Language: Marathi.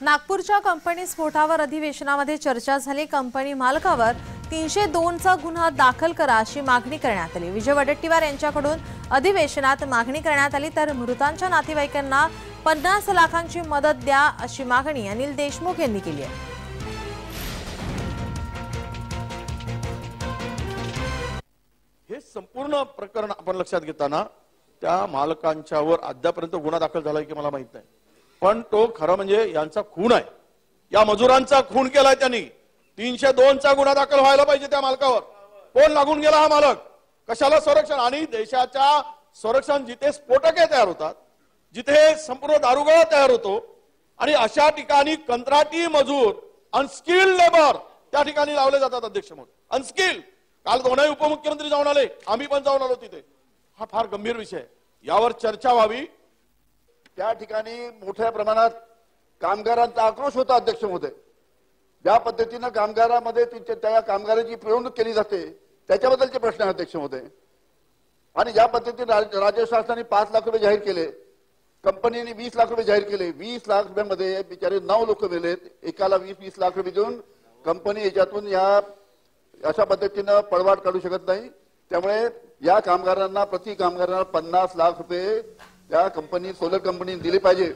नागपूरच्या कंपनी स्फोटावर अधिवेशनामध्ये चर्चा झाली। कंपनी मालकावर 302 चा गुन्हा दाखल करा अशी मागणी करण्यात आली। विजय वडेट्टीवार यांच्याकडून अधिवेशनात मागणी करण्यात आली, तर मृतांच्या नातेवाईकांना 50 लाखांची मदत द्या अशी मागणी अनिल देशमुख यांनी केली आहे। हे संपूर्ण प्रकरण आपण लक्षात घेताना त्या मालकांच्यावर अद्यापर्यंत गुन्हा दाखल झालाय की मला माहित नाही, पण तो खरं म्हणजे यांचा खून आहे। या मजुरांचा खून केलाय त्यांनी। 302 चा गुन्हा दाखल व्हायला पाहिजे त्या मालकावर। कोण लागून गेला हा मालक? कशाला संरक्षण? आणि देशाच्या संरक्षण जिथे स्फोटके तयार होतात, जिथे संपूर्ण दारुगोळा तयार होतो, आणि अशा ठिकाणी कंत्राटी मजूर, अनस्किल्ड लेबर त्या ठिकाणी लावले जातात। अध्यक्ष महोदय, अनस्किल्ड। काल दोनही उपमुख्यमंत्री जाऊन आले, आम्ही पण जाऊन आलो तिथे। हा फार गंभीर विषय आहे, यावर चर्चा व्हावी। त्या ठिकाणी मोठ्या प्रमाणात कामगारांचा आक्रोश होता। अध्यक्ष महोदय, ज्या पद्धतीने कामगारांमध्ये त्या कामगारांची पिळवणूक केली जाते त्याच्याबद्दलचे प्रश्न आहे अध्यक्ष महोदय। आणि ज्या पद्धतीने राज्य शासनाने 5 लाख रुपये जाहीर केले, कंपनीने 20 लाख रुपये जाहीर केले। 20 लाख रुपयामध्ये बिचारे 9 लोक मेलेत। एकाला 20-20 लाख रुपये देऊन कंपनी याच्यातून या अशा पद्धतीने पळवाट काढू शकत नाही। त्यामुळे या कामगारांना प्रति कामगारांना 50 लाख रुपये या कंपनी सोलर कंपनीने दिले पाहिजे।